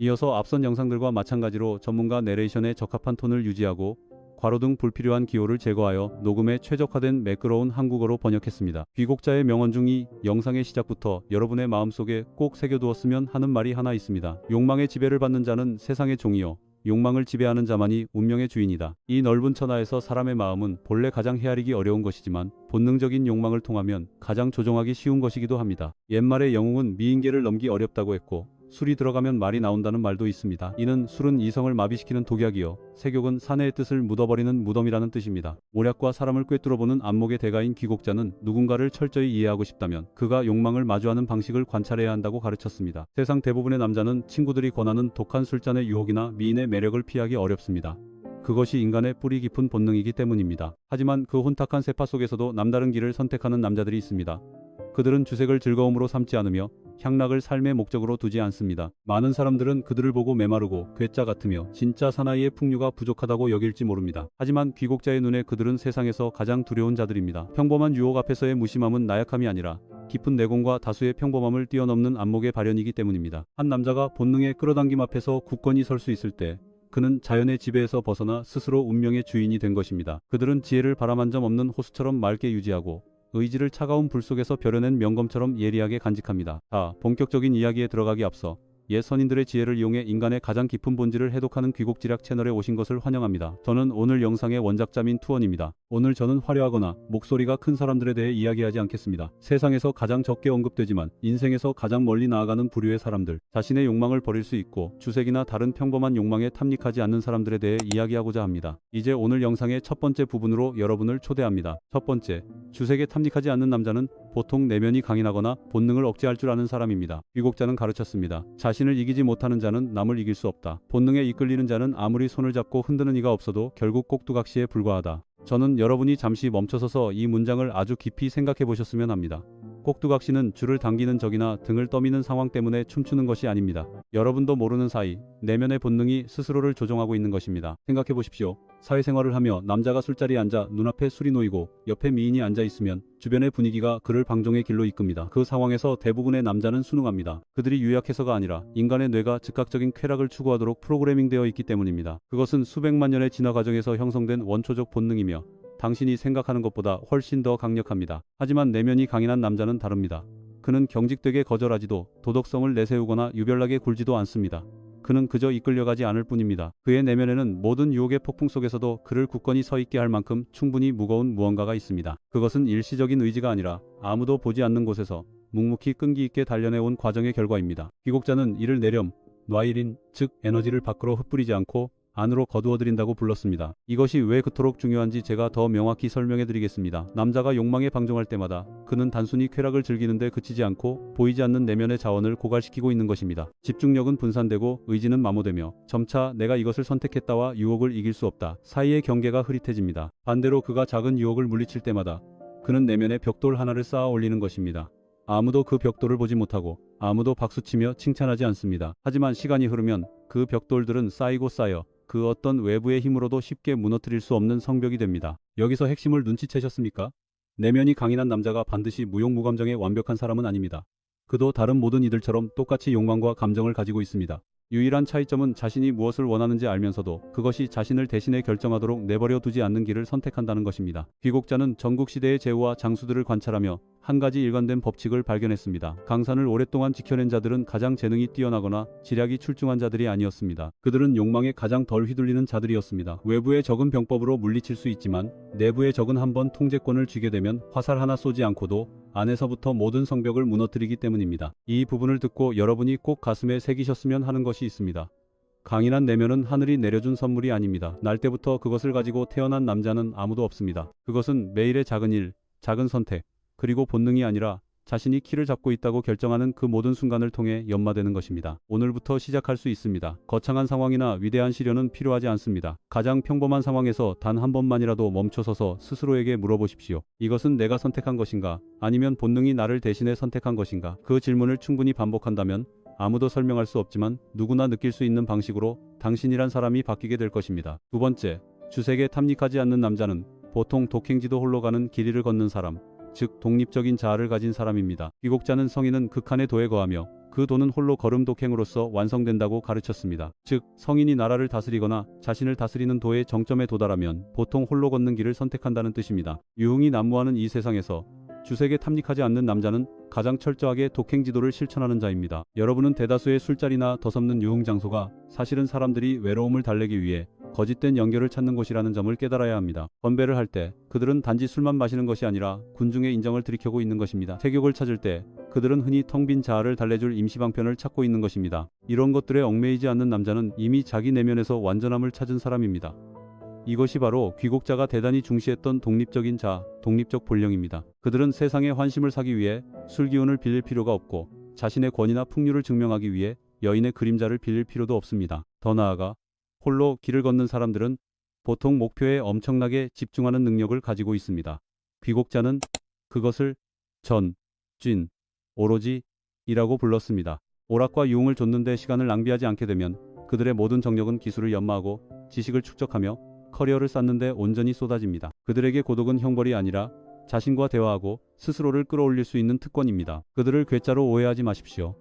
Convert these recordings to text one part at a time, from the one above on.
이어서 앞선 영상들과 마찬가지로 전문가 내레이션에 적합한 톤을 유지하고 괄호 등 불필요한 기호를 제거하여 녹음에 최적화된 매끄러운 한국어로 번역했습니다. 귀곡자의 명언 중 이 영상의 시작부터 여러분의 마음속에 꼭 새겨두었으면 하는 말이 하나 있습니다. 욕망의 지배를 받는 자는 세상의 종이요 욕망을 지배하는 자만이 운명의 주인이다. 이 넓은 천하에서 사람의 마음은 본래 가장 헤아리기 어려운 것이지만 본능적인 욕망을 통하면 가장 조종하기 쉬운 것이기도 합니다. 옛말에 영웅은 미인계를 넘기 어렵다고 했고 술이 들어가면 말이 나온다는 말도 있습니다. 이는 술은 이성을 마비시키는 독약이요 세욕은 사내의 뜻을 묻어버리는 무덤이라는 뜻입니다. 모략과 사람을 꿰뚫어보는 안목의 대가인 귀곡자는 누군가를 철저히 이해하고 싶다면 그가 욕망을 마주하는 방식을 관찰해야 한다고 가르쳤습니다. 세상 대부분의 남자는 친구들이 권하는 독한 술잔의 유혹이나 미인의 매력을 피하기 어렵습니다. 그것이 인간의 뿌리 깊은 본능이기 때문입니다. 하지만 그 혼탁한 세파 속에서도 남다른 길을 선택하는 남자들이 있습니다. 그들은 주색을 즐거움으로 삼지 않으며 향락을 삶의 목적으로 두지 않습니다. 많은 사람들은 그들을 보고 메마르고 괴짜 같으며 진짜 사나이의 풍류가 부족하다고 여길지 모릅니다. 하지만 귀곡자의 눈에 그들은 세상에서 가장 두려운 자들입니다. 평범한 유혹 앞에서의 무심함은 나약함이 아니라 깊은 내공과 다수의 평범함을 뛰어넘는 안목의 발현이기 때문입니다. 한 남자가 본능의 끌어당김 앞에서 굳건히 설 수 있을 때 그는 자연의 지배에서 벗어나 스스로 운명의 주인이 된 것입니다. 그들은 지혜를 바람 한 점 없는 호수처럼 맑게 유지하고 의지를 차가운 불 속에서 벼려낸 명검처럼 예리하게 간직합니다. 본격적인 이야기에 들어가기 앞서 옛 선인들의 지혜를 이용해 인간의 가장 깊은 본질을 해독하는 귀곡지략 채널에 오신 것을 환영합니다. 저는 오늘 영상의 원작자민 투원입니다. 오늘 저는 화려하거나 목소리가 큰 사람들에 대해 이야기하지 않겠습니다. 세상에서 가장 적게 언급되지만 인생에서 가장 멀리 나아가는 부류의 사람들, 자신의 욕망을 버릴 수 있고 주색이나 다른 평범한 욕망에 탐닉하지 않는 사람들에 대해 이야기하고자 합니다. 이제 오늘 영상의 첫 번째 부분으로 여러분을 초대합니다. 첫 번째, 주색에 탐닉하지 않는 남자는 보통 내면이 강인하거나 본능을 억제할 줄 아는 사람입니다. 귀곡자는 가르쳤습니다. 자신을 이기지 못하는 자는 남을 이길 수 없다. 본능에 이끌리는 자는 아무리 손을 잡고 흔드는 이가 없어도 결국 꼭두각시에 불과하다. 저는 여러분이 잠시 멈춰서서 이 문장을 아주 깊이 생각해 보셨으면 합니다. 꼭두각시는 줄을 당기는 적이나 등을 떠미는 상황 때문에 춤추는 것이 아닙니다. 여러분도 모르는 사이 내면의 본능이 스스로를 조종하고 있는 것입니다. 생각해 보십시오. 사회생활을 하며 남자가 술자리에 앉아 눈앞에 술이 놓이고 옆에 미인이 앉아 있으면 주변의 분위기가 그를 방종의 길로 이끕니다. 그 상황에서 대부분의 남자는 순응합니다. 그들이 유약해서가 아니라 인간의 뇌가 즉각적인 쾌락을 추구하도록 프로그래밍되어 있기 때문입니다. 그것은 수백만 년의 진화 과정에서 형성된 원초적 본능이며 당신이 생각하는 것보다 훨씬 더 강력합니다. 하지만 내면이 강인한 남자는 다릅니다. 그는 경직되게 거절하지도 도덕성을 내세우거나 유별나게 굴지도 않습니다. 그는 그저 이끌려가지 않을 뿐입니다. 그의 내면에는 모든 유혹의 폭풍 속에서도 그를 굳건히 서 있게 할 만큼 충분히 무거운 무언가가 있습니다. 그것은 일시적인 의지가 아니라 아무도 보지 않는 곳에서 묵묵히 끈기 있게 단련해온 과정의 결과입니다. 귀곡자는 이를 내렴, 놔일인, 즉 에너지를 밖으로 흩뿌리지 않고 안으로 거두어들인다고 불렀습니다. 이것이 왜 그토록 중요한지 제가 더 명확히 설명해드리겠습니다. 남자가 욕망에 방종할 때마다 그는 단순히 쾌락을 즐기는데 그치지 않고 보이지 않는 내면의 자원을 고갈시키고 있는 것입니다. 집중력은 분산되고 의지는 마모되며 점차 내가 이것을 선택했다와 유혹을 이길 수 없다 사이의 경계가 흐릿해집니다. 반대로 그가 작은 유혹을 물리칠 때마다 그는 내면의 벽돌 하나를 쌓아 올리는 것입니다. 아무도 그 벽돌을 보지 못하고 아무도 박수치며 칭찬하지 않습니다. 하지만 시간이 흐르면 그 벽돌들은 쌓이고 쌓여 그 어떤 외부의 힘으로도 쉽게 무너뜨릴 수 없는 성벽이 됩니다. 여기서 핵심을 눈치채셨습니까? 내면이 강인한 남자가 반드시 무용무감정의 완벽한 사람은 아닙니다. 그도 다른 모든 이들처럼 똑같이 욕망과 감정을 가지고 있습니다. 유일한 차이점은 자신이 무엇을 원하는지 알면서도 그것이 자신을 대신해 결정하도록 내버려 두지 않는 길을 선택한다는 것입니다. 귀곡자는 전국시대의 제후와 장수들을 관찰하며 한 가지 일관된 법칙을 발견했습니다. 강산을 오랫동안 지켜낸 자들은 가장 재능이 뛰어나거나 지략이 출중한 자들이 아니었습니다. 그들은 욕망에 가장 덜 휘둘리는 자들이었습니다. 외부의 적은 병법으로 물리칠 수 있지만 내부의 적은 한번 통제권을 쥐게 되면 화살 하나 쏘지 않고도 안에서부터 모든 성벽을 무너뜨리기 때문입니다. 이 부분을 듣고 여러분이 꼭 가슴에 새기셨으면 하는 것이 있습니다. 강인한 내면은 하늘이 내려준 선물이 아닙니다. 날 때부터 그것을 가지고 태어난 남자는 아무도 없습니다. 그것은 매일의 작은 일, 작은 선택, 그리고 본능이 아니라 자신이 키를 잡고 있다고 결정하는 그 모든 순간을 통해 연마되는 것입니다. 오늘부터 시작할 수 있습니다. 거창한 상황이나 위대한 시련은 필요하지 않습니다. 가장 평범한 상황에서 단 한 번만이라도 멈춰서서 스스로에게 물어보십시오. 이것은 내가 선택한 것인가? 아니면 본능이 나를 대신해 선택한 것인가? 그 질문을 충분히 반복한다면 아무도 설명할 수 없지만 누구나 느낄 수 있는 방식으로 당신이란 사람이 바뀌게 될 것입니다. 두 번째, 주색에 탐닉하지 않는 남자는 보통 독행지도 홀로 가는 길이를 걷는 사람, 즉 독립적인 자아를 가진 사람입니다. 귀국자는 성인은 극한의 도에 거하며 그 도는 홀로 걸음 독행으로서 완성된다고 가르쳤습니다. 즉 성인이 나라를 다스리거나 자신을 다스리는 도의 정점에 도달하면 보통 홀로 걷는 길을 선택한다는 뜻입니다. 유흥이 난무하는 이 세상에서 주색에 탐닉하지 않는 남자는 가장 철저하게 독행 지도를 실천하는 자입니다. 여러분은 대다수의 술자리나 덧없는 유흥 장소가 사실은 사람들이 외로움을 달래기 위해 거짓된 연결을 찾는 곳이라는 점을 깨달아야 합니다. 건배를 할 때 그들은 단지 술만 마시는 것이 아니라 군중의 인정을 들이켜고 있는 것입니다. 태격을 찾을 때 그들은 흔히 텅 빈 자아를 달래줄 임시방편을 찾고 있는 것입니다. 이런 것들에 얽매이지 않는 남자는 이미 자기 내면에서 완전함을 찾은 사람입니다. 이것이 바로 귀국자가 대단히 중시했던 독립적인 자아, 독립적 본령입니다. 그들은 세상의 환심을 사기 위해 술 기운을 빌릴 필요가 없고 자신의 권위나 풍류를 증명하기 위해 여인의 그림자를 빌릴 필요도 없습니다. 더 나아가 홀로 길을 걷는 사람들은 보통 목표에 엄청나게 집중하는 능력을 가지고 있습니다. 귀국자는 그것을 전, 쥔, 오로지 이라고 불렀습니다. 오락과 유흥을 좇는데 시간을 낭비하지 않게 되면 그들의 모든 정력은 기술을 연마하고 지식을 축적하며 커리어를 쌓는데 온전히 쏟아집니다. 그들에게 고독은 형벌이 아니라 자신과 대화하고 스스로를 끌어올릴 수 있는 특권입니다. 그들을 괴짜로 오해하지 마십시오.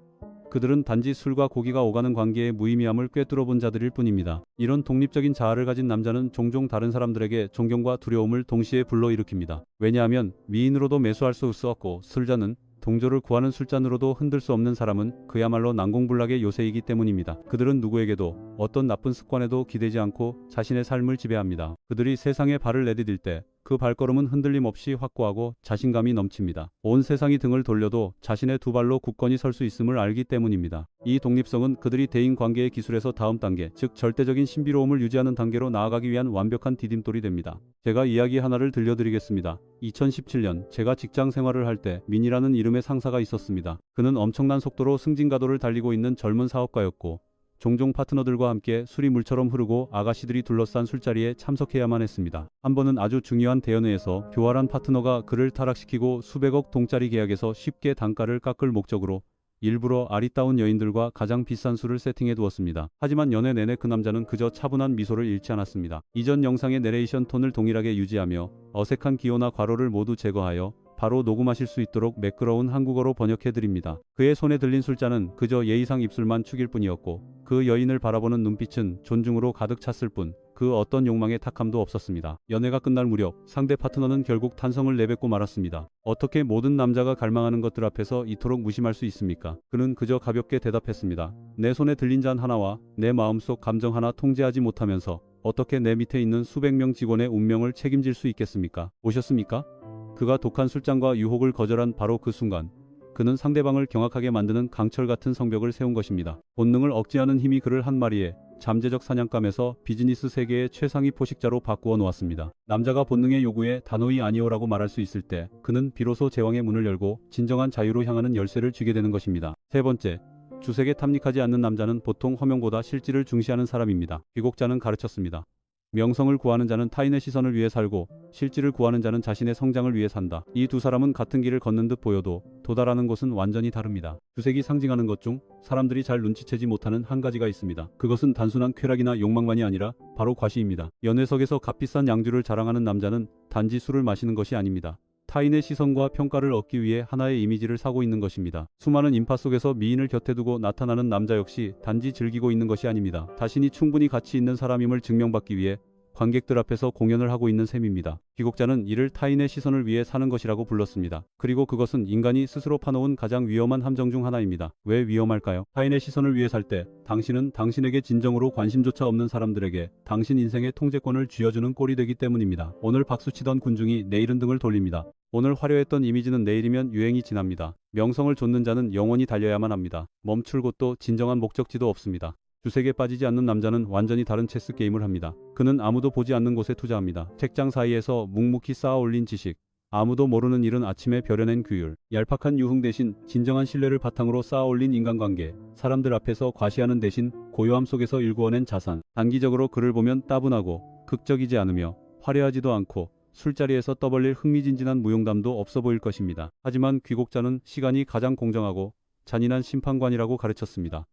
그들은 단지 술과 고기가 오가는 관계의 무의미함을 꿰뚫어 본 자들일 뿐입니다. 이런 독립적인 자아를 가진 남자는 종종 다른 사람들에게 존경과 두려움을 동시에 불러일으킵니다. 왜냐하면 미인으로도 매수할 수 없고 술자는 동조를 구하는 술잔으로도 흔들 수 없는 사람은 그야말로 난공불락의 요새이기 때문입니다. 그들은 누구에게도 어떤 나쁜 습관에도 기대지 않고 자신의 삶을 지배합니다. 그들이 세상에 발을 내디딜 때 그 발걸음은 흔들림 없이 확고하고 자신감이 넘칩니다. 온 세상이 등을 돌려도 자신의 두 발로 굳건히 설 수 있음을 알기 때문입니다. 이 독립성은 그들이 대인관계의 기술에서 다음 단계, 즉 절대적인 신비로움을 유지하는 단계로 나아가기 위한 완벽한 디딤돌이 됩니다. 제가 이야기 하나를 들려드리겠습니다. 2017년 제가 직장 생활을 할 때 민이라는 이름의 상사가 있었습니다. 그는 엄청난 속도로 승진가도를 달리고 있는 젊은 사업가였고 종종 파트너들과 함께 술이 물처럼 흐르고 아가씨들이 둘러싼 술자리에 참석해야만 했습니다. 한 번은 아주 중요한 대연회에서 교활한 파트너가 그를 타락시키고 수백억 동짜리 계약에서 쉽게 단가를 깎을 목적으로 일부러 아리따운 여인들과 가장 비싼 술을 세팅해 두었습니다. 하지만 연애 내내 그 남자는 그저 차분한 미소를 잃지 않았습니다. 이전 영상의 내레이션 톤을 동일하게 유지하며 어색한 기호나 괄호를 모두 제거하여 바로 녹음하실 수 있도록 매끄러운 한국어로 번역해드립니다. 그의 손에 들린 술잔은 그저 예의상 입술만 축일 뿐이었고 그 여인을 바라보는 눈빛은 존중으로 가득 찼을 뿐 그 어떤 욕망의 탁함도 없었습니다. 연애가 끝날 무렵 상대 파트너는 결국 탄성을 내뱉고 말았습니다. 어떻게 모든 남자가 갈망하는 것들 앞에서 이토록 무심할 수 있습니까? 그는 그저 가볍게 대답했습니다. 내 손에 들린 잔 하나와 내 마음속 감정 하나 통제하지 못하면서 어떻게 내 밑에 있는 수백 명 직원의 운명을 책임질 수 있겠습니까? 보셨습니까? 그가 독한 술잔과 유혹을 거절한 바로 그 순간 그는 상대방을 경악하게 만드는 강철 같은 성벽을 세운 것입니다. 본능을 억제하는 힘이 그를 한 마리의 잠재적 사냥감에서 비즈니스 세계의 최상위 포식자로 바꾸어 놓았습니다. 남자가 본능의 요구에 단호히 아니오라고 말할 수 있을 때 그는 비로소 제왕의 문을 열고 진정한 자유로 향하는 열쇠를 쥐게 되는 것입니다. 세 번째, 주색에 탐닉하지 않는 남자는 보통 허명보다 실질을 중시하는 사람입니다. 귀국자는 가르쳤습니다. 명성을 구하는 자는 타인의 시선을 위해 살고 실질을 구하는 자는 자신의 성장을 위해 산다. 이 두 사람은 같은 길을 걷는 듯 보여도 도달하는 곳은 완전히 다릅니다. 주색이 상징하는 것 중 사람들이 잘 눈치채지 못하는 한 가지가 있습니다. 그것은 단순한 쾌락이나 욕망만이 아니라 바로 과시입니다. 연회석에서 값비싼 양주를 자랑하는 남자는 단지 술을 마시는 것이 아닙니다. 타인의 시선과 평가를 얻기 위해 하나의 이미지를 사고 있는 것입니다. 수많은 인파 속에서 미인을 곁에 두고 나타나는 남자 역시 단지 즐기고 있는 것이 아닙니다. 자신이 충분히 가치 있는 사람임을 증명받기 위해 관객들 앞에서 공연을 하고 있는 셈입니다. 귀국자는 이를 타인의 시선을 위해 사는 것이라고 불렀습니다. 그리고 그것은 인간이 스스로 파놓은 가장 위험한 함정 중 하나입니다. 왜 위험할까요? 타인의 시선을 위해 살 때 당신은 당신에게 진정으로 관심조차 없는 사람들에게 당신 인생의 통제권을 쥐어주는 꼴이 되기 때문입니다. 오늘 박수치던 군중이 내일은 등을 돌립니다. 오늘 화려했던 이미지는 내일이면 유행이 지납니다. 명성을 좇는 자는 영원히 달려야만 합니다. 멈출 곳도 진정한 목적지도 없습니다. 주색에 빠지지 않는 남자는 완전히 다른 체스 게임을 합니다. 그는 아무도 보지 않는 곳에 투자합니다. 책장 사이에서 묵묵히 쌓아 올린 지식, 아무도 모르는 일은 아침에 벼려낸 규율, 얄팍한 유흥 대신 진정한 신뢰를 바탕으로 쌓아 올린 인간관계, 사람들 앞에서 과시하는 대신 고요함 속에서 일구어낸 자산. 단기적으로 그를 보면 따분하고 극적이지 않으며 화려하지도 않고 술자리에서 떠벌릴 흥미진진한 무용담도 없어 보일 것입니다. 하지만 귀국자는 시간이 가장 공정하고 잔인한 심판관이라고 가르쳤습니다.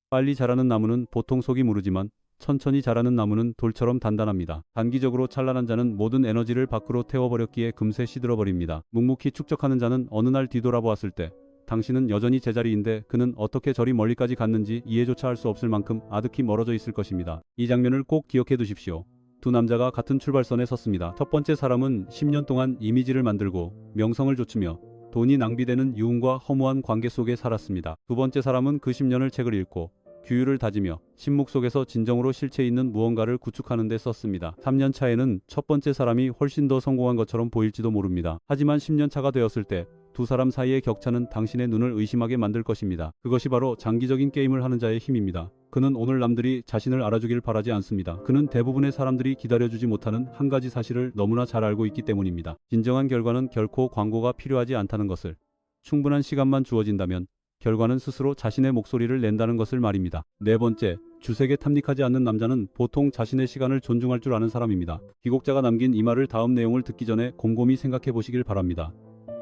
빨리 자라는 나무는 보통 속이 무르지만 천천히 자라는 나무는 돌처럼 단단합니다. 단기적으로 찬란한 자는 모든 에너지를 밖으로 태워버렸기에 금세 시들어버립니다. 묵묵히 축적하는 자는 어느 날 뒤돌아보았을 때 당신은 여전히 제자리인데 그는 어떻게 저리 멀리까지 갔는지 이해조차 할 수 없을 만큼 아득히 멀어져 있을 것입니다. 이 장면을 꼭 기억해 두십시오. 두 남자가 같은 출발선에 섰습니다. 첫 번째 사람은 10년 동안 이미지를 만들고 명성을 좇으며 돈이 낭비되는 유흥과 허무한 관계 속에 살았습니다. 두 번째 사람은 그 10년을 책을 읽고 규율을 다지며 침묵 속에서 진정으로 실체 있는 무언가를 구축하는 데 썼습니다. 3년 차에는 첫 번째 사람이 훨씬 더 성공한 것처럼 보일지도 모릅니다. 하지만 10년 차가 되었을 때 두 사람 사이의 격차는 당신의 눈을 의심하게 만들 것입니다. 그것이 바로 장기적인 게임을 하는 자의 힘입니다. 그는 오늘 남들이 자신을 알아주길 바라지 않습니다. 그는 대부분의 사람들이 기다려주지 못하는 한 가지 사실을 너무나 잘 알고 있기 때문입니다. 진정한 결과는 결코 광고가 필요하지 않다는 것을, 충분한 시간만 주어진다면 결과는 스스로 자신의 목소리를 낸다는 것을 말입니다. 네 번째, 주색에 탐닉하지 않는 남자는 보통 자신의 시간을 존중할 줄 아는 사람입니다. 기곡자가 남긴 이 말을 다음 내용을 듣기 전에 곰곰이 생각해 보시길 바랍니다.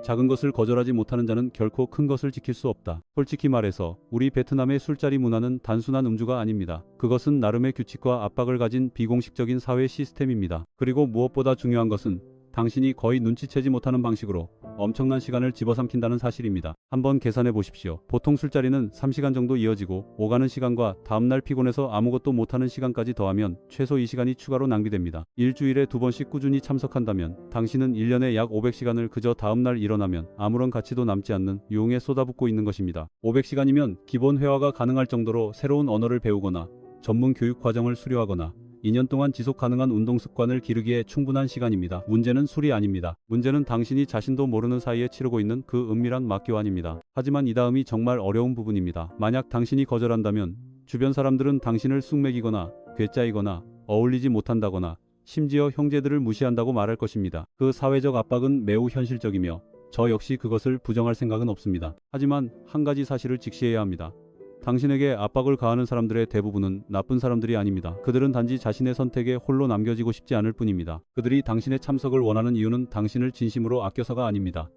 작은 것을 거절하지 못하는 자는 결코 큰 것을 지킬 수 없다. 솔직히 말해서 우리 베트남의 술자리 문화는 단순한 음주가 아닙니다. 그것은 나름의 규칙과 압박을 가진 비공식적인 사회 시스템입니다. 그리고 무엇보다 중요한 것은 당신이 거의 눈치채지 못하는 방식으로 엄청난 시간을 집어삼킨다는 사실입니다. 한번 계산해 보십시오. 보통 술자리는 3시간 정도 이어지고 오가는 시간과 다음날 피곤해서 아무것도 못하는 시간까지 더하면 최소 2시간이 추가로 낭비됩니다. 일주일에 2번씩 꾸준히 참석한다면 당신은 1년에 약 500시간을 그저 다음날 일어나면 아무런 가치도 남지 않는 유흥에 쏟아붓고 있는 것입니다. 500시간이면 기본 회화가 가능할 정도로 새로운 언어를 배우거나 전문 교육 과정을 수료하거나 2년 동안 지속 가능한 운동 습관을 기르기에 충분한 시간입니다. 문제는 술이 아닙니다. 문제는 당신이 자신도 모르는 사이에 치르고 있는 그 은밀한 맞교환입니다. 하지만 이 다음이 정말 어려운 부분입니다. 만약 당신이 거절한다면 주변 사람들은 당신을 쑥맥이거나 괴짜이거나 어울리지 못한다거나 심지어 형제들을 무시한다고 말할 것입니다. 그 사회적 압박은 매우 현실적이며 저 역시 그것을 부정할 생각은 없습니다. 하지만 한 가지 사실을 직시해야 합니다. 당신에게 압박을 가하는 사람들의 대부분은 나쁜 사람들이 아닙니다. 그들은 단지 자신의 선택에 홀로 남겨지고 싶지 않을 뿐입니다. 그들이 당신의 참석을 원하는 이유는 당신을 진심으로 아껴서가 아닙니다.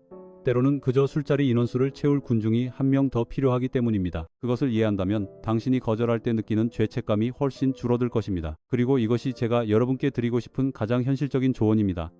때로는 그저 술자리 인원수를 채울 군중이 한 명 더 필요하기 때문입니다. 그것을 이해한다면 당신이 거절할 때 느끼는 죄책감이 훨씬 줄어들 것입니다. 그리고 이것이 제가 여러분께 드리고 싶은 가장 현실적인 조언입니다.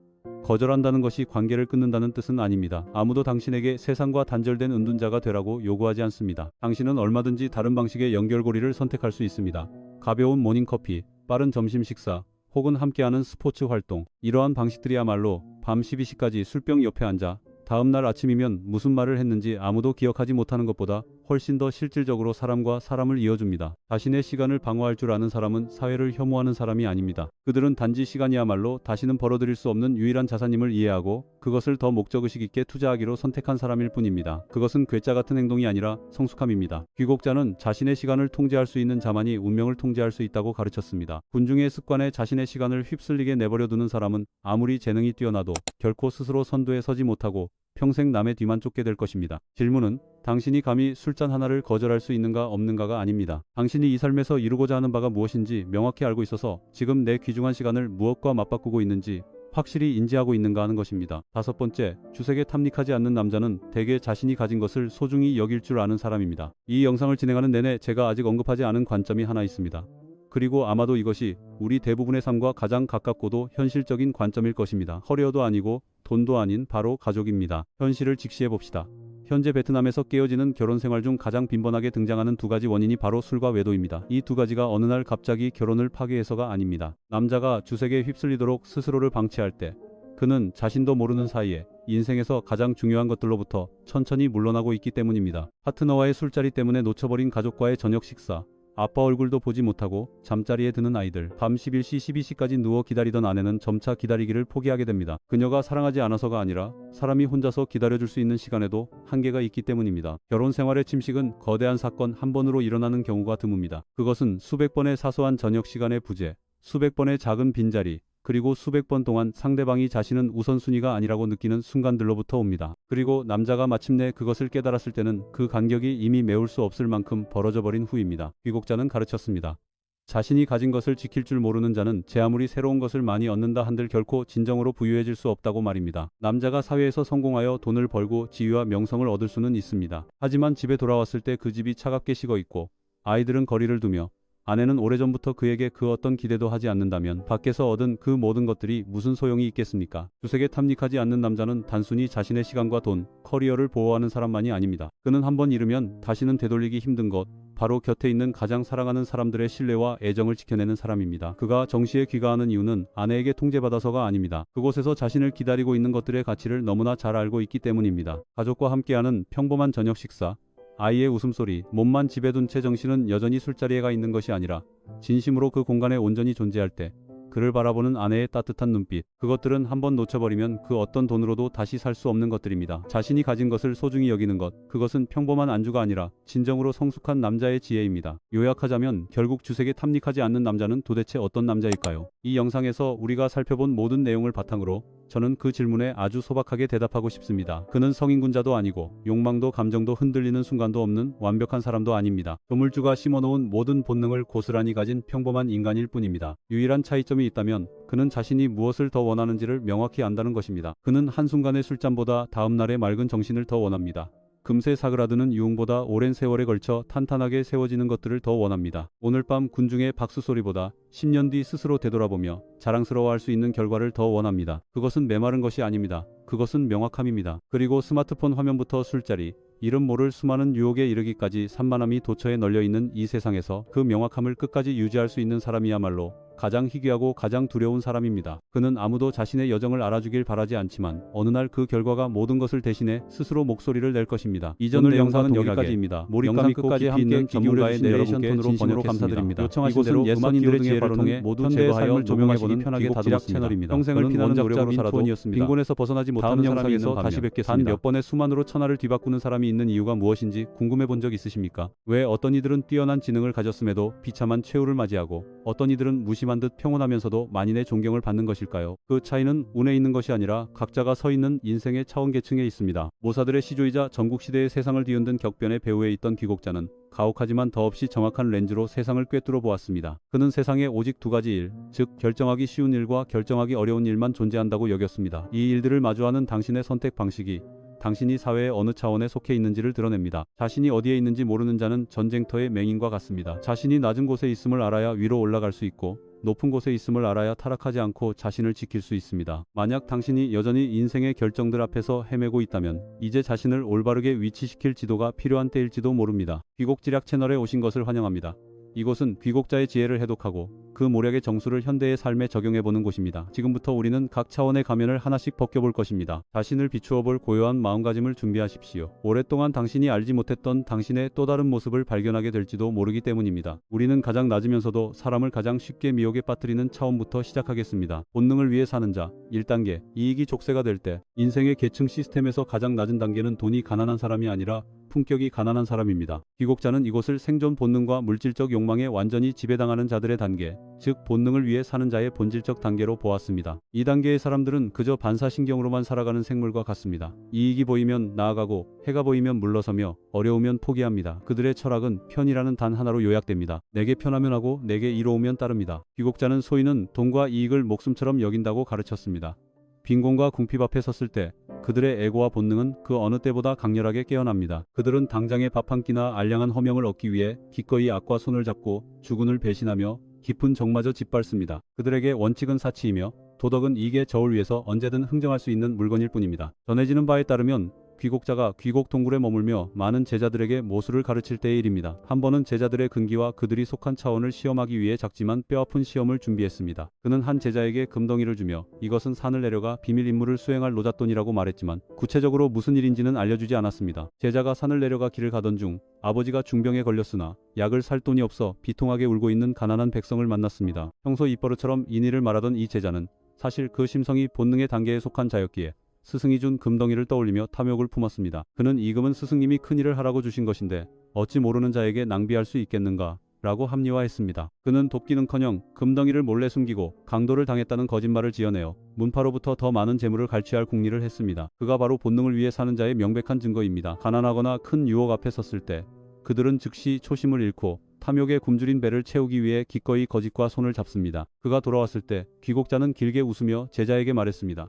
거절한다는 것이 관계를 끊는다는 뜻은 아닙니다. 아무도 당신에게 세상과 단절된 은둔자가 되라고 요구하지 않습니다. 당신은 얼마든지 다른 방식의 연결고리를 선택할 수 있습니다. 가벼운 모닝커피, 빠른 점심 식사, 혹은 함께하는 스포츠 활동. 이러한 방식들이야말로 밤 12시까지 술병 옆에 앉아 다음날 아침이면 무슨 말을 했는지 아무도 기억하지 못하는 것보다 훨씬 더 실질적으로 사람과 사람을 이어줍니다. 자신의 시간을 방어할 줄 아는 사람은 사회를 혐오하는 사람이 아닙니다. 그들은 단지 시간이야말로 다시는 벌어들일 수 없는 유일한 자산임을 이해하고 그것을 더 목적의식 있게 투자하기로 선택한 사람일 뿐입니다. 그것은 괴짜 같은 행동이 아니라 성숙함입니다. 귀곡자는 자신의 시간을 통제할 수 있는 자만이 운명을 통제할 수 있다고 가르쳤습니다. 군중의 습관에 자신의 시간을 휩쓸리게 내버려두는 사람은 아무리 재능이 뛰어나도 결코 스스로 선두에 서지 못하고 평생 남의 뒤만 쫓게 될 것입니다. 질문은 당신이 감히 술잔 하나를 거절할 수 있는가 없는가가 아닙니다. 당신이 이 삶에서 이루고자 하는 바가 무엇인지 명확히 알고 있어서 지금 내 귀중한 시간을 무엇과 맞바꾸고 있는지 확실히 인지하고 있는가 하는 것입니다. 다섯 번째, 주색에 탐닉하지 않는 남자는 대개 자신이 가진 것을 소중히 여길 줄 아는 사람입니다. 이 영상을 진행하는 내내 제가 아직 언급하지 않은 관점이 하나 있습니다. 그리고 아마도 이것이 우리 대부분의 삶과 가장 가깝고도 현실적인 관점일 것입니다. 커리어도 아니고 돈도 아닌 바로 가족입니다. 현실을 직시해 봅시다. 현재 베트남에서 깨어지는 결혼 생활 중 가장 빈번하게 등장하는 두 가지 원인이 바로 술과 외도입니다. 이 두 가지가 어느 날 갑자기 결혼을 파괴해서가 아닙니다. 남자가 주색에 휩쓸리도록 스스로를 방치할 때 그는 자신도 모르는 사이에 인생에서 가장 중요한 것들로부터 천천히 물러나고 있기 때문입니다. 파트너와의 술자리 때문에 놓쳐버린 가족과의 저녁 식사, 아빠 얼굴도 보지 못하고 잠자리에 드는 아이들, 밤 11시 12시까지 누워 기다리던 아내는 점차 기다리기를 포기하게 됩니다. 그녀가 사랑하지 않아서가 아니라 사람이 혼자서 기다려줄 수 있는 시간에도 한계가 있기 때문입니다. 결혼 생활의 침식은 거대한 사건 한 번으로 일어나는 경우가 드뭅니다. 그것은 수백 번의 사소한 저녁 시간의 부재, 수백 번의 작은 빈자리, 그리고 수백 번 동안 상대방이 자신은 우선순위가 아니라고 느끼는 순간들로부터 옵니다. 그리고 남자가 마침내 그것을 깨달았을 때는 그 간격이 이미 메울 수 없을 만큼 벌어져 버린 후입니다. 귀곡자는 가르쳤습니다. 자신이 가진 것을 지킬 줄 모르는 자는 제 아무리 새로운 것을 많이 얻는다 한들 결코 진정으로 부유해질 수 없다고 말입니다. 남자가 사회에서 성공하여 돈을 벌고 지위와 명성을 얻을 수는 있습니다. 하지만 집에 돌아왔을 때 그 집이 차갑게 식어 있고 아이들은 거리를 두며 아내는 오래전부터 그에게 그 어떤 기대도 하지 않는다면 밖에서 얻은 그 모든 것들이 무슨 소용이 있겠습니까? 주색에 탐닉하지 않는 남자는 단순히 자신의 시간과 돈, 커리어를 보호하는 사람만이 아닙니다. 그는 한번 잃으면 다시는 되돌리기 힘든 것, 바로 곁에 있는 가장 사랑하는 사람들의 신뢰와 애정을 지켜내는 사람입니다. 그가 정시에 귀가하는 이유는 아내에게 통제받아서가 아닙니다. 그곳에서 자신을 기다리고 있는 것들의 가치를 너무나 잘 알고 있기 때문입니다. 가족과 함께하는 평범한 저녁 식사, 아이의 웃음소리, 몸만 집에 둔 채 정신은 여전히 술자리에 가 있는 것이 아니라 진심으로 그 공간에 온전히 존재할 때 그를 바라보는 아내의 따뜻한 눈빛, 그것들은 한번 놓쳐버리면 그 어떤 돈으로도 다시 살 수 없는 것들입니다. 자신이 가진 것을 소중히 여기는 것, 그것은 평범한 안주가 아니라 진정으로 성숙한 남자의 지혜입니다. 요약하자면 결국 주색에 탐닉하지 않는 남자는 도대체 어떤 남자일까요? 이 영상에서 우리가 살펴본 모든 내용을 바탕으로 저는 그 질문에 아주 소박하게 대답하고 싶습니다. 그는 성인군자도 아니고 욕망도 감정도 흔들리는 순간도 없는 완벽한 사람도 아닙니다. 조물주가 심어놓은 모든 본능을 고스란히 가진 평범한 인간일 뿐입니다. 유일한 차이점이 있다면 그는 자신이 무엇을 더 원하는지를 명확히 안다는 것입니다. 그는 한순간의 술잔보다 다음날의 맑은 정신을 더 원합니다. 금세 사그라드는 유흥보다 오랜 세월에 걸쳐 탄탄하게 세워지는 것들을 더 원합니다. 오늘 밤 군중의 박수 소리보다 10년 뒤 스스로 되돌아보며 자랑스러워할 수 있는 결과를 더 원합니다. 그것은 메마른 것이 아닙니다. 그것은 명확함입니다. 그리고 스마트폰 화면부터 술자리, 이름 모를 수많은 유혹에 이르기까지 산만함이 도처에 널려있는 이 세상에서 그 명확함을 끝까지 유지할 수 있는 사람이야말로 가장 희귀하고 가장 두려운 사람입니다. 그는 아무도 자신의 여정을 알아주길 바라지 않지만 어느 날 그 결과가 모든 것을 대신해 스스로 목소리를 낼 것입니다. 이전 영상은 여기까지입니다. 몰입감 끝까지 함께 전문가의 내레이션 톤으로 진심으로 감사드립니다. 요청하신 대로 음악인들의 지혜를 통해 모두 제거하여 조명해보는 편하게 다듬었습니다. 평생을 피나는 노력으로 살아도 빈곤에서 벗어나지 못하는 사람이 있는 반면 다시 뵙겠습니다. 단 몇 번의 수만으로 천하를 뒤바꾸는 사람이 있는 이유가 무엇인지 궁금해 본 적 있으십니까? 왜 어떤 이들은 뛰어난 지능을 가졌음에도 비참한 최후를 맞이하고 어떤 이들은 무심한 듯 평온하면서도 만인의 존경을 받는 것일까요? 그 차이는 운에 있는 것이 아니라 각자가 서 있는 인생의 차원 계층에 있습니다. 모사들의 시조이자 전국시대의 세상을 뒤흔든 격변의 배후에 있던 귀곡자는 가혹하지만 더없이 정확한 렌즈로 세상을 꿰뚫어 보았습니다. 그는 세상에 오직 두 가지 일, 즉 결정하기 쉬운 일과 결정하기 어려운 일만 존재한다고 여겼습니다. 이 일들을 마주하는 당신의 선택 방식이 당신이 사회의 어느 차원에 속해 있는지를 드러냅니다. 자신이 어디에 있는지 모르는 자는 전쟁터의 맹인과 같습니다. 자신이 낮은 곳에 있음을 알아야 위로 올라갈 수 있고 높은 곳에 있음을 알아야 타락하지 않고 자신을 지킬 수 있습니다. 만약 당신이 여전히 인생의 결정들 앞에서 헤매고 있다면 이제 자신을 올바르게 위치시킬 지도가 필요한 때일지도 모릅니다. 귀곡지략 채널에 오신 것을 환영합니다. 이곳은 귀곡자의 지혜를 해독하고 그 모략의 정수를 현대의 삶에 적용해보는 곳입니다. 지금부터 우리는 각 차원의 가면을 하나씩 벗겨볼 것입니다. 자신을 비추어볼 고요한 마음가짐을 준비하십시오. 오랫동안 당신이 알지 못했던 당신의 또 다른 모습을 발견하게 될지도 모르기 때문입니다. 우리는 가장 낮으면서도 사람을 가장 쉽게 미혹에 빠뜨리는 차원부터 시작하겠습니다. 본능을 위해 사는 자 1단계, 이익이 족쇄가 될 때 인생의 계층 시스템에서 가장 낮은 단계는 돈이 가난한 사람이 아니라 품격이 가난한 사람입니다. 귀곡자는 이곳을 생존 본능과 물질적 욕망에 완전히 지배당하는 자들의 단계, 즉 본능을 위해 사는 자의 본질적 단계로 보았습니다. 이 단계의 사람들은 그저 반사신경으로만 살아가는 생물과 같습니다. 이익이 보이면 나아가고 해가 보이면 물러서며 어려우면 포기합니다. 그들의 철학은 편이라는 단 하나로 요약됩니다. 내게 편하면 하고 내게 이로우면 따릅니다. 귀곡자는 소인은 돈과 이익을 목숨처럼 여긴다고 가르쳤습니다. 빈곤과 궁핍 앞에 섰을 때 그들의 에고와 본능은 그 어느 때보다 강렬하게 깨어납니다. 그들은 당장의 밥 한 끼나 알량한 허명을 얻기 위해 기꺼이 악과 손을 잡고 주군을 배신하며 깊은 정마저 짓밟습니다. 그들에게 원칙은 사치이며 도덕은 이익의 저울 위에서 언제든 흥정할 수 있는 물건일 뿐입니다. 전해지는 바에 따르면 귀곡자가 귀곡 동굴에 머물며 많은 제자들에게 모술을 가르칠 때의 일입니다. 한 번은 제자들의 근기와 그들이 속한 차원을 시험하기 위해 작지만 뼈아픈 시험을 준비했습니다. 그는 한 제자에게 금덩이를 주며 이것은 산을 내려가 비밀 임무를 수행할 노잣돈이라고 말했지만 구체적으로 무슨 일인지는 알려주지 않았습니다. 제자가 산을 내려가 길을 가던 중 아버지가 중병에 걸렸으나 약을 살 돈이 없어 비통하게 울고 있는 가난한 백성을 만났습니다. 평소 입버릇처럼 인의를 말하던 이 제자는 사실 그 심성이 본능의 단계에 속한 자였기에 스승이 준 금덩이를 떠올리며 탐욕을 품었습니다. 그는 이 금은 스승님이 큰일을 하라고 주신 것인데 어찌 모르는 자에게 낭비할 수 있겠는가? 라고 합리화했습니다. 그는 돕기는커녕 금덩이를 몰래 숨기고 강도를 당했다는 거짓말을 지어내어 문파로부터 더 많은 재물을 갈취할 궁리를 했습니다. 그가 바로 본능을 위해 사는 자의 명백한 증거입니다. 가난하거나 큰 유혹 앞에 섰을 때 그들은 즉시 초심을 잃고 탐욕에 굶주린 배를 채우기 위해 기꺼이 거짓과 손을 잡습니다. 그가 돌아왔을 때 귀곡자는 길게 웃으며 제자에게 말했습니다.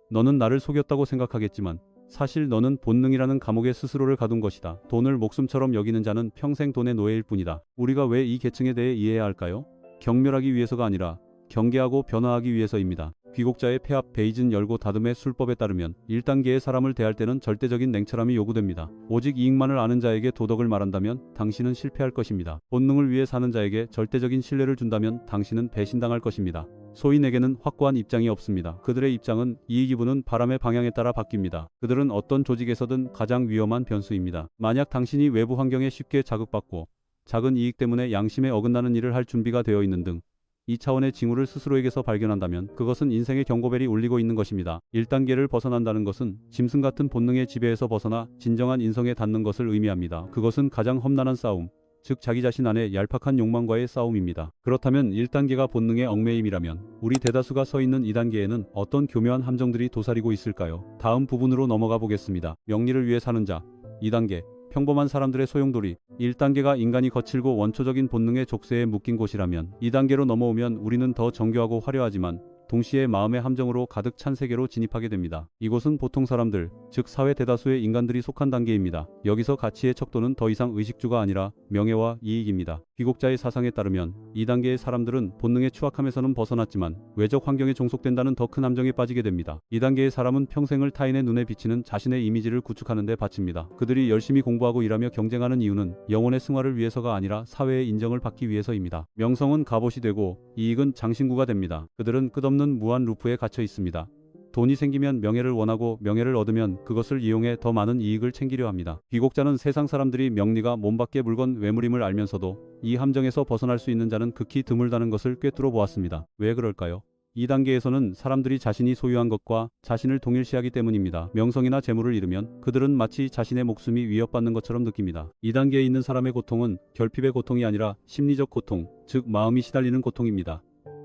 너는 나를 속였다고 생각하겠지만 사실 너는 본능이라는 감옥에 스스로를 가둔 것이다. 돈을 목숨처럼 여기는 자는 평생 돈의 노예일 뿐이다. 우리가 왜 이 계층에 대해 이해해야 할까요? 경멸하기 위해서가 아니라 경계하고 변화하기 위해서입니다. 귀국자의 폐합 베이징 열고 다듬의 술법에 따르면 1단계의 사람을 대할 때는 절대적인 냉철함이 요구됩니다. 오직 이익만을 아는 자에게 도덕을 말한다면 당신은 실패할 것입니다. 본능을 위해 사는 자에게 절대적인 신뢰를 준다면 당신은 배신당할 것입니다. 소인에게는 확고한 입장이 없습니다. 그들의 입장은 이익이부는 바람의 방향에 따라 바뀝니다. 그들은 어떤 조직에서든 가장 위험한 변수입니다. 만약 당신이 외부 환경에 쉽게 자극받고 작은 이익 때문에 양심에 어긋나는 일을 할 준비가 되어 있는 등 2차원의 징후를 스스로에게서 발견한다면 그것은 인생의 경고벨이 울리고 있는 것입니다. 1단계를 벗어난다는 것은 짐승 같은 본능의 지배에서 벗어나 진정한 인성에 닿는 것을 의미합니다. 그것은 가장 험난한 싸움, 즉 자기 자신 안에 얄팍한 욕망과의 싸움입니다. 그렇다면 1단계가 본능의 얽매임이라면 우리 대다수가 서 있는 2단계에는 어떤 교묘한 함정들이 도사리고 있을까요? 다음 부분으로 넘어가 보겠습니다. 명리를 위해 사는 자 2단계 평범한 사람들의 소용돌이 1단계가 인간이 거칠고 원초적인 본능의 족쇄에 묶인 곳이라면 2단계로 넘어오면 우리는 더 정교하고 화려하지만 동시에 마음의 함정으로 가득 찬 세계로 진입하게 됩니다. 이곳은 보통 사람들, 즉 사회 대다수의 인간들이 속한 단계입니다. 여기서 가치의 척도는 더 이상 의식주가 아니라 명예와 이익입니다. 귀국자의 사상에 따르면 2단계의 사람들은 본능의 추악함에서는 벗어났지만 외적 환경에 종속된다는 더 큰 함정에 빠지게 됩니다. 2단계의 사람은 평생을 타인의 눈에 비치는 자신의 이미지를 구축하는 데 바칩니다. 그들이 열심히 공부하고 일하며 경쟁하는 이유는 영혼의 승화를 위해서가 아니라 사회의 인정을 받기 위해서입니다. 명성은 갑옷이 되고 이익은 장신구가 됩니다. 그들은 끝없는 무한 루프에 갇혀 있습니다. 돈이 생기면 명예를 원하고 명예를 얻으면 그것을 이용해 더 많은 이익을 챙기려 합니다. 귀국자는 세상 사람들이 명리가 몸밖의 물건 외물임을 알면서도 이 함정에서 벗어날 수 있는 자는 극히 드물다는 것을 꿰뚫어 보았습니다. 왜 그럴까요? 2단계에서는 사람들이 자신이 소유한 것과 자신을 동일시하기 때문입니다. 명성이나 재물을 잃으면 그들은 마치 자신의 목숨이 위협받는 것처럼 느낍니다. 2단계에 있는 사람의 고통은 결핍의 고통이 아니라 심리적 고통, 즉 마음이 시달리는 고통입니다.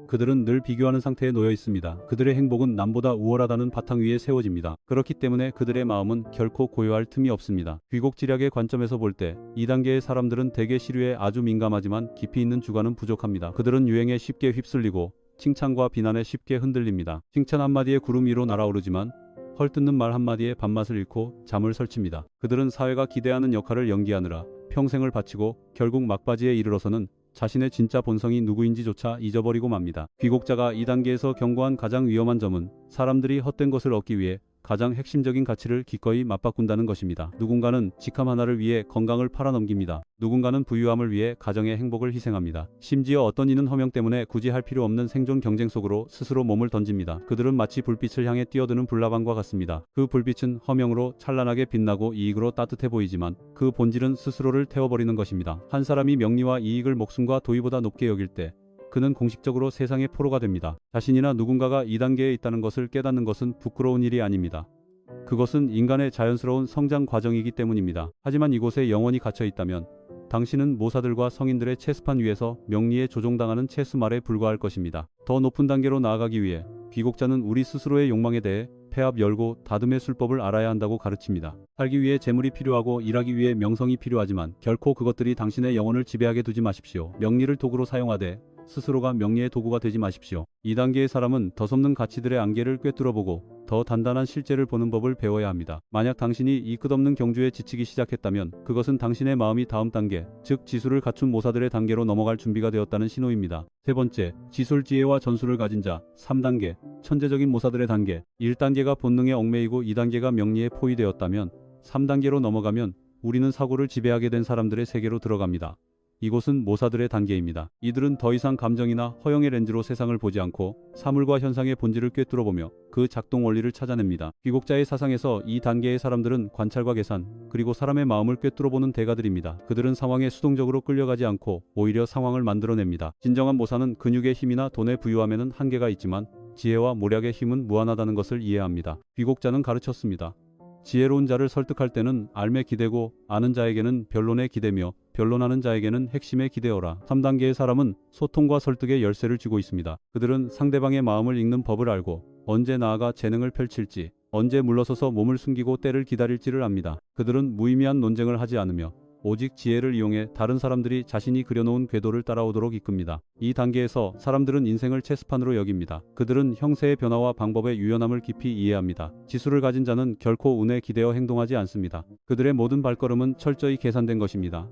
그들은 늘 비교하는 상태에 놓여 있습니다. 그들의 행복은 남보다 우월하다는 바탕 위에 세워집니다. 그렇기 때문에 그들의 마음은 결코 고요할 틈이 없습니다. 귀곡지략의 관점에서 볼 때 2단계의 사람들은 대개 시류에 아주 민감하지만 깊이 있는 주관은 부족합니다. 그들은 유행에 쉽게 휩쓸리고 칭찬과 비난에 쉽게 흔들립니다. 칭찬 한마디에 구름 위로 날아오르지만 헐뜯는 말 한마디에 밥맛을 잃고 잠을 설칩니다. 그들은 사회가 기대하는 역할을 연기하느라 평생을 바치고 결국 막바지에 이르러서는 자신의 진짜 본성이 누구인지조차 잊어버리고 맙니다. 귀국자가 2단계에서 경고한 가장 위험한 점은 사람들이 헛된 것을 얻기 위해 가장 핵심적인 가치를 기꺼이 맞바꾼다는 것입니다. 누군가는 직함 하나를 위해 건강을 팔아넘깁니다. 누군가는 부유함을 위해 가정의 행복을 희생합니다. 심지어 어떤 이는 허명 때문에 굳이 할 필요 없는 생존 경쟁 속으로 스스로 몸을 던집니다. 그들은 마치 불빛을 향해 뛰어드는 불나방과 같습니다. 그 불빛은 허명으로 찬란하게 빛나고 이익으로 따뜻해 보이지만 그 본질은 스스로를 태워버리는 것입니다. 한 사람이 명리와 이익을 목숨과 도의보다 높게 여길 때 그는 공식적으로 세상의 포로가 됩니다. 자신이나 누군가가 2단계에 있다는 것을 깨닫는 것은 부끄러운 일이 아닙니다. 그것은 인간의 자연스러운 성장 과정이기 때문입니다. 하지만 이곳에 영원히 갇혀 있다면 당신은 모사들과 성인들의 체스판 위에서 명리에 조종당하는 체스말에 불과할 것입니다. 더 높은 단계로 나아가기 위해 귀국자는 우리 스스로의 욕망에 대해 폐합 열고 다듬의 술법을 알아야 한다고 가르칩니다. 살기 위해 재물이 필요하고 일하기 위해 명성이 필요하지만 결코 그것들이 당신의 영혼을 지배하게 두지 마십시오. 명리를 도구로 사용하되 스스로가 명리의 도구가 되지 마십시오. 2단계의 사람은 더섭는 가치들의 안개를 꿰뚫어보고 더 단단한 실제를 보는 법을 배워야 합니다. 만약 당신이 이 끝없는 경주에 지치기 시작했다면 그것은 당신의 마음이 다음 단계, 즉 지수를 갖춘 모사들의 단계로 넘어갈 준비가 되었다는 신호입니다. 세 번째, 지술 지혜와 전술을 가진 자 3단계, 천재적인 모사들의 단계. 1단계가 본능에 얽매이고 2단계가 명리에 포위되었다면 3단계로 넘어가면 우리는 사고를 지배하게 된 사람들의 세계로 들어갑니다. 이곳은 모사들의 단계입니다. 이들은 더 이상 감정이나 허영의 렌즈로 세상을 보지 않고 사물과 현상의 본질을 꿰뚫어보며 그 작동 원리를 찾아냅니다. 귀국자의 사상에서 이 단계의 사람들은 관찰과 계산, 그리고 사람의 마음을 꿰뚫어보는 대가들입니다. 그들은 상황에 수동적으로 끌려가지 않고 오히려 상황을 만들어냅니다. 진정한 모사는 근육의 힘이나 돈의 부유함에는 한계가 있지만 지혜와 모략의 힘은 무한하다는 것을 이해합니다. 귀국자는 가르쳤습니다. 지혜로운 자를 설득할 때는 알매 기대고 아는 자에게는 변론에 기대며 변론하는 자에게는 핵심에 기대어라. 3단계의 사람은 소통과 설득의 열쇠를 쥐고 있습니다. 그들은 상대방의 마음을 읽는 법을 알고 언제 나아가 재능을 펼칠지, 언제 물러서서 몸을 숨기고 때를 기다릴지를 압니다. 그들은 무의미한 논쟁을 하지 않으며 오직 지혜를 이용해 다른 사람들이 자신이 그려놓은 궤도를 따라오도록 이끕니다. 이 단계에서 사람들은 인생을 체스판으로 여깁니다. 그들은 형세의 변화와 방법의 유연함을 깊이 이해합니다. 지수를 가진 자는 결코 운에 기대어 행동하지 않습니다. 그들의 모든 발걸음은 철저히 계산된 것입니다.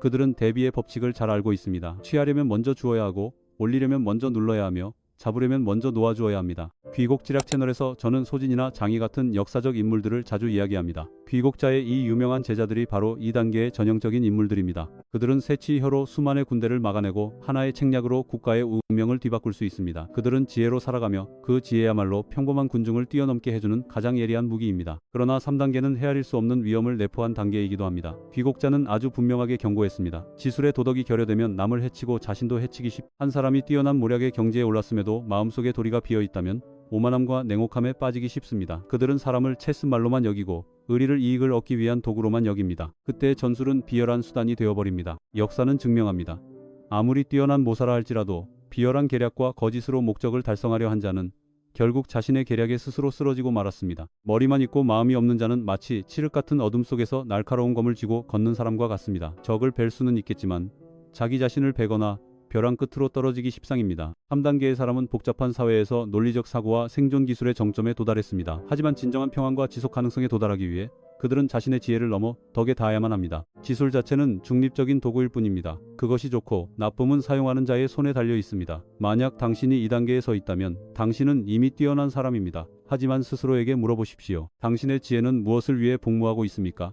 그들은 대비의 법칙을 잘 알고 있습니다. 취하려면 먼저 주어야 하고 올리려면 먼저 눌러야 하며 잡으려면 먼저 놓아주어야 합니다. 귀곡지략 채널에서 저는 소진이나 장이 같은 역사적 인물들을 자주 이야기합니다. 귀곡자의 이 유명한 제자들이 바로 이 단계의 전형적인 인물들입니다. 그들은 새치혀로 수만의 군대를 막아내고 하나의 책략으로 국가의 운명을 뒤바꿀 수 있습니다. 그들은 지혜로 살아가며 그 지혜야말로 평범한 군중을 뛰어넘게 해주는 가장 예리한 무기입니다. 그러나 3단계는 헤아릴 수 없는 위험을 내포한 단계이기도 합니다. 귀곡자는 아주 분명하게 경고했습니다. 지술의 도덕이 결여되면 남을 해치고 자신도 해치기 한 사람이 뛰어난 모략의 경지에 올랐음에도 마음속에 도리가 비어있다면 오만함과 냉혹함에 빠지기 쉽습니다. 그들은 사람을 체스말로만 여기고 의리를 이익을 얻기 위한 도구로만 여깁니다. 그때 전술은 비열한 수단이 되어버립니다. 역사는 증명합니다. 아무리 뛰어난 모사라 할지라도 비열한 계략과 거짓으로 목적을 달성하려 한 자는 결국 자신의 계략에 스스로 쓰러지고 말았습니다. 머리만 있고 마음이 없는 자는 마치 칠흑 같은 어둠 속에서 날카로운 검을 쥐고 걷는 사람과 같습니다. 적을 뵐 수는 있겠지만 자기 자신을 베거나 벼랑 끝으로 떨어지기 십상입니다. 3단계의 사람은 복잡한 사회에서 논리적 사고와 생존 기술의 정점에 도달했습니다. 하지만 진정한 평안과 지속 가능성에 도달하기 위해 그들은 자신의 지혜를 넘어 덕에 닿아야만 합니다. 지술 자체는 중립적인 도구일 뿐입니다. 그것이 좋고 나쁨은 사용하는 자의 손에 달려 있습니다. 만약 당신이 이 단계에 서 있다면 당신은 이미 뛰어난 사람입니다. 하지만 스스로에게 물어보십시오. 당신의 지혜는 무엇을 위해 복무하고 있습니까?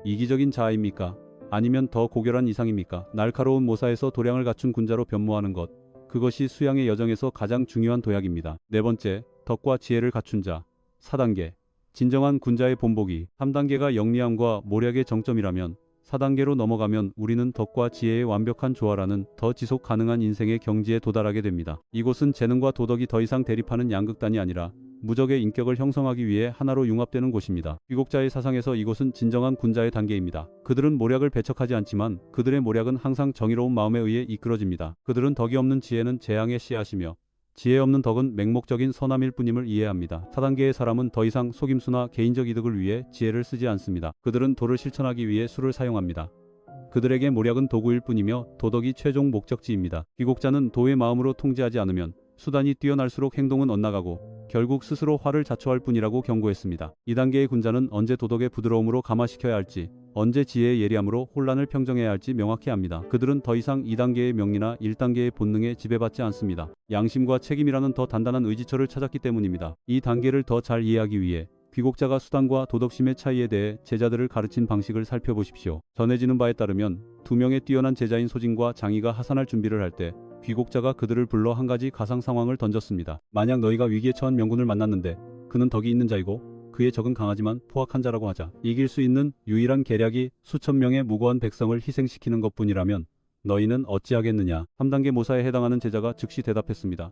이기적인 자아입니까? 아니면 더 고결한 이상입니까? 날카로운 모사에서 도량을 갖춘 군자로 변모하는 것. 그것이 수양의 여정에서 가장 중요한 도약입니다. 네 번째, 덕과 지혜를 갖춘 자. 4단계. 진정한 군자의 본보기. 3단계가 영리함과 모략의 정점이라면 4단계로 넘어가면 우리는 덕과 지혜의 완벽한 조화라는 더 지속 가능한 인생의 경지에 도달하게 됩니다. 이곳은 재능과 도덕이 더 이상 대립하는 양극단이 아니라 무적의 인격을 형성하기 위해 하나로 융합되는 곳입니다. 귀곡자의 사상에서 이곳은 진정한 군자의 단계입니다. 그들은 모략을 배척하지 않지만 그들의 모략은 항상 정의로운 마음에 의해 이끌어집니다. 그들은 덕이 없는 지혜는 재앙의 씨앗이며 지혜 없는 덕은 맹목적인 선함일 뿐임을 이해합니다. 4단계의 사람은 더 이상 속임수나 개인적 이득을 위해 지혜를 쓰지 않습니다. 그들은 도를 실천하기 위해 수를 사용합니다. 그들에게 모략은 도구일 뿐이며 도덕이 최종 목적지입니다. 귀곡자는 도의 마음으로 통제하지 않으면 수단이 뛰어날수록 행동은 엇나가고 결국 스스로 화를 자초할 뿐이라고 경고했습니다. 2단계의 군자는 언제 도덕의 부드러움으로 감화시켜야 할지, 언제 지혜의 예리함으로 혼란을 평정해야 할지 명확히 압니다. 그들은 더 이상 2단계의 명리나 1단계의 본능에 지배받지 않습니다. 양심과 책임이라는 더 단단한 의지처를 찾았기 때문입니다. 이 단계를 더 잘 이해하기 위해 귀곡자가 수단과 도덕심의 차이에 대해 제자들을 가르친 방식을 살펴보십시오. 전해지는 바에 따르면 두 명의 뛰어난 제자인 소진과 장이가 하산할 준비를 할 때 귀곡자가 그들을 불러 한 가지 가상 상황을 던졌습니다. 만약 너희가 위기에 처한 명군을 만났는데 그는 덕이 있는 자이고 그의 적은 강하지만 포악한 자라고 하자. 이길 수 있는 유일한 계략이 수천 명의 무고한 백성을 희생시키는 것뿐이라면 너희는 어찌하겠느냐. 3단계 모사에 해당하는 제자가 즉시 대답했습니다.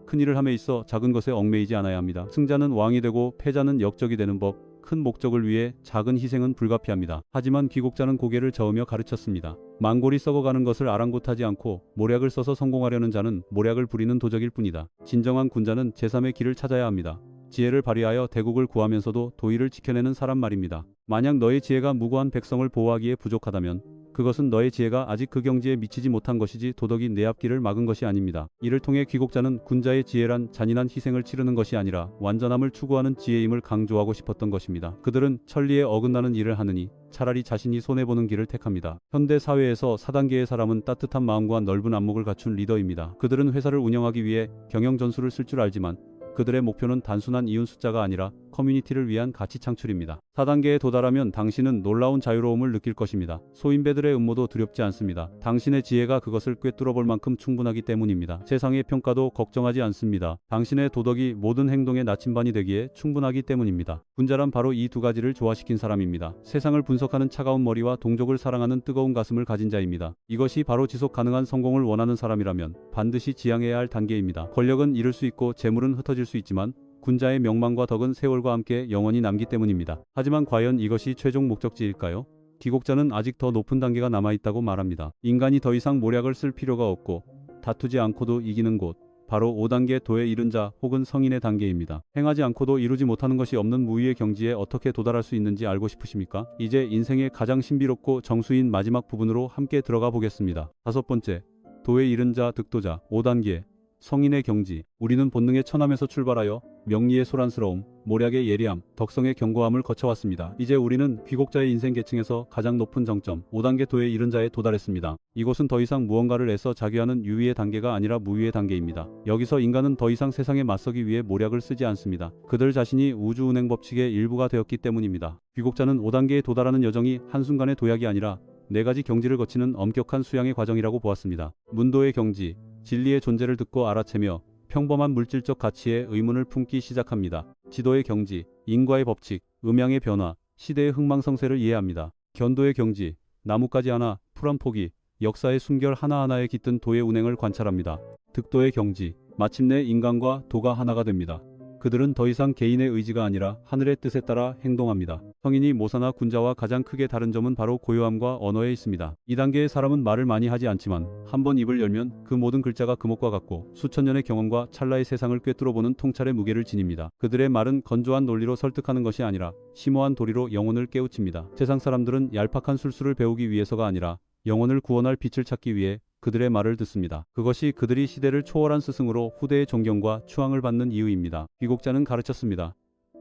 큰일을 함에 있어 작은 것에 얽매이지 않아야 합니다. 승자는 왕이 되고 패자는 역적이 되는 법. 큰 목적을 위해 작은 희생은 불가피합니다. 하지만 귀곡자는 고개를 저으며 가르쳤습니다. 망골이 썩어가는 것을 아랑곳하지 않고 모략을 써서 성공하려는 자는 모략을 부리는 도적일 뿐이다. 진정한 군자는 제3의 길을 찾아야 합니다. 지혜를 발휘하여 대국을 구하면서도 도의를 지켜내는 사람 말입니다. 만약 너의 지혜가 무고한 백성을 보호하기에 부족하다면 그것은 너의 지혜가 아직 그 경지에 미치지 못한 것이지 도덕이 내 앞길을 막은 것이 아닙니다. 이를 통해 귀곡자는 군자의 지혜란 잔인한 희생을 치르는 것이 아니라 완전함을 추구하는 지혜임을 강조하고 싶었던 것입니다. 그들은 천리에 어긋나는 일을 하느니 차라리 자신이 손해보는 길을 택합니다. 현대 사회에서 4단계의 사람은 따뜻한 마음과 넓은 안목을 갖춘 리더입니다. 그들은 회사를 운영하기 위해 경영 전술을 쓸 줄 알지만 그들의 목표는 단순한 이윤 숫자가 아니라 커뮤니티를 위한 가치 창출입니다. 4단계에 도달하면 당신은 놀라운 자유로움을 느낄 것입니다. 소인배들의 음모도 두렵지 않습니다. 당신의 지혜가 그것을 꿰뚫어 볼 만큼 충분하기 때문입니다. 세상의 평가도 걱정하지 않습니다. 당신의 도덕이 모든 행동의 나침반이 되기에 충분하기 때문입니다. 군자란 바로 이 두 가지를 조화시킨 사람입니다. 세상을 분석하는 차가운 머리와 동족을 사랑하는 뜨거운 가슴을 가진 자입니다. 이것이 바로 지속 가능한 성공을 원하는 사람이라면 반드시 지향해야 할 단계입니다. 권력은 잃을 수 있고 재물은 흩어질 수 있지만 군자의 명망과 덕은 세월과 함께 영원히 남기 때문입니다. 하지만 과연 이것이 최종 목적지일까요? 귀곡자는 아직 더 높은 단계가 남아있다고 말합니다. 인간이 더 이상 모략을 쓸 필요가 없고 다투지 않고도 이기는 곳, 바로 5단계 도에 이른 자 혹은 성인의 단계입니다. 행하지 않고도 이루지 못하는 것이 없는 무위의 경지에 어떻게 도달할 수 있는지 알고 싶으십니까? 이제 인생의 가장 신비롭고 정수인 마지막 부분으로 함께 들어가 보겠습니다. 5번째, 도에 이른 자 득도자. 5단계 성인의 경지. 우리는 본능의 처남에서 출발하여 명리의 소란스러움, 모략의 예리함, 덕성의 견고함을 거쳐왔습니다. 이제 우리는 귀곡자의 인생 계층에서 가장 높은 정점 5단계 도에 이른 자에 도달했습니다. 이곳은 더 이상 무언가를 애써 자귀하는 유위의 단계가 아니라 무위의 단계입니다. 여기서 인간은 더 이상 세상에 맞서기 위해 모략을 쓰지 않습니다. 그들 자신이 우주운행 법칙의 일부가 되었기 때문입니다. 귀곡자는 5단계에 도달하는 여정이 한순간의 도약이 아니라 4가지 경지를 거치는 엄격한 수양의 과정이라고 보았습니다. 문도의 경지, 진리의 존재를 듣고 알아채며 평범한 물질적 가치에 의문을 품기 시작합니다. 지도의 경지, 인과의 법칙, 음양의 변화, 시대의 흥망성쇠를 이해합니다. 견도의 경지, 나뭇가지 하나, 풀 한 포기, 역사의 숨결 하나하나에 깃든 도의 운행을 관찰합니다. 득도의 경지, 마침내 인간과 도가 하나가 됩니다. 그들은 더 이상 개인의 의지가 아니라 하늘의 뜻에 따라 행동합니다. 성인이 모사나 군자와 가장 크게 다른 점은 바로 고요함과 언어에 있습니다. 이 단계의 사람은 말을 많이 하지 않지만 한번 입을 열면 그 모든 글자가 금옥과 같고 수천 년의 경험과 찰나의 세상을 꿰뚫어보는 통찰의 무게를 지닙니다. 그들의 말은 건조한 논리로 설득하는 것이 아니라 심오한 도리로 영혼을 깨우칩니다. 세상 사람들은 얄팍한 술수를 배우기 위해서가 아니라 영혼을 구원할 빛을 찾기 위해 그들의 말을 듣습니다. 그것이 그들이 시대를 초월한 스승으로 후대의 존경과 추앙을 받는 이유입니다. 귀곡자는 가르쳤습니다.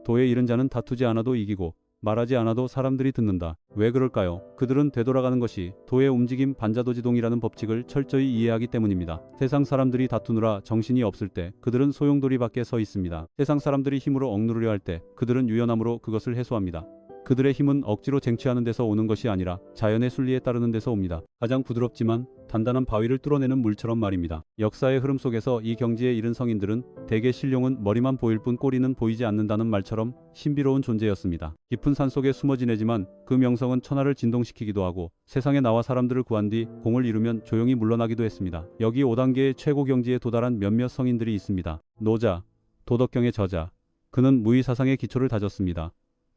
도에 이른 자는 다투지 않아도 이기고 말하지 않아도 사람들이 듣는다. 왜 그럴까요? 그들은 되돌아가는 것이 도의 움직임 반자도지동이라는 법칙을 철저히 이해하기 때문입니다. 세상 사람들이 다투느라 정신이 없을 때 그들은 소용돌이 밖에 서 있습니다. 세상 사람들이 힘으로 억누르려 할 때 그들은 유연함으로 그것을 해소합니다. 그들의 힘은 억지로 쟁취하는 데서 오는 것이 아니라 자연의 순리에 따르는 데서 옵니다. 가장 부드럽지만 단단한 바위를 뚫어내는 물처럼 말입니다. 역사의 흐름 속에서 이 경지에 이른 성인들은 대개 신룡은 머리만 보일 뿐 꼬리는 보이지 않는다는 말처럼 신비로운 존재였습니다. 깊은 산속에 숨어 지내지만 그 명성은 천하를 진동시키기도 하고 세상에 나와 사람들을 구한 뒤 공을 이루면 조용히 물러나기도 했습니다. 여기 5단계의 최고 경지에 도달한 몇몇 성인들이 있습니다. 노자, 도덕경의 저자. 그는 무의사상의 기초를 다졌습니다.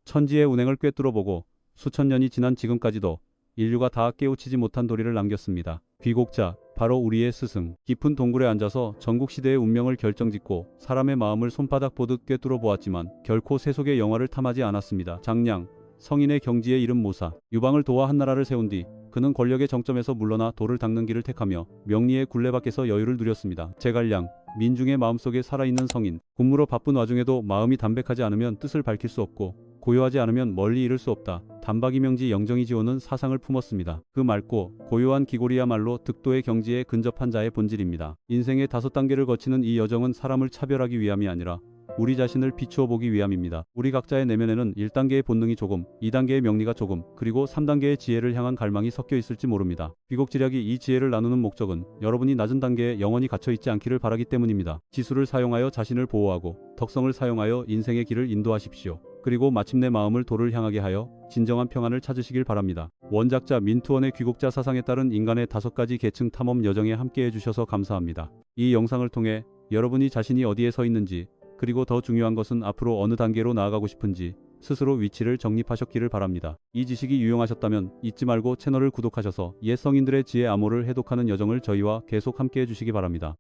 천지의 운행을 꿰뚫어보고 수천 년이 지난 지금까지도 인류가 다 깨우치지 못한 도리를 남겼습니다. 귀곡자, 바로 우리의 스승. 깊은 동굴에 앉아서 전국시대의 운명을 결정짓고 사람의 마음을 손바닥 보듯 꿰뚫어 보았지만 결코 세속의 영화를 탐하지 않았습니다. 장량, 성인의 경지에 이른 모사. 유방을 도와 한나라를 세운 뒤 그는 권력의 정점에서 물러나 도를 닦는 길을 택하며 명리의 굴레 밖에서 여유를 누렸습니다. 제갈량, 민중의 마음속에 살아있는 성인. 군무로 바쁜 와중에도 마음이 담백하지 않으면 뜻을 밝힐 수 없고 고요하지 않으면 멀리 이를 수 없다. 단박이명지 영정이 지오는 사상을 품었습니다. 그 맑고 고요한 기골이야말로 득도의 경지에 근접한 자의 본질입니다. 인생의 5단계를 거치는 이 여정은 사람을 차별하기 위함이 아니라 우리 자신을 비추어 보기 위함입니다. 우리 각자의 내면에는 1단계의 본능이 조금, 2단계의 명리가 조금, 그리고 3단계의 지혜를 향한 갈망이 섞여 있을지 모릅니다. 귀곡지략이 이 지혜를 나누는 목적은 여러분이 낮은 단계에 영원히 갇혀 있지 않기를 바라기 때문입니다. 지수를 사용하여 자신을 보호하고 덕성을 사용하여 인생의 길을 인도하십시오. 그리고 마침내 마음을 도를 향하게 하여 진정한 평안을 찾으시길 바랍니다. 원작자 민투원의 귀곡자 사상에 따른 인간의 5가지 계층 탐험 여정에 함께해 주셔서 감사합니다. 이 영상을 통해 여러분이 자신이 어디에 서 있는지, 그리고 더 중요한 것은 앞으로 어느 단계로 나아가고 싶은지 스스로 위치를 정립하셨기를 바랍니다. 이 지식이 유용하셨다면 잊지 말고 채널을 구독하셔서 옛 성인들의 지혜 암호를 해독하는 여정을 저희와 계속 함께해 주시기 바랍니다.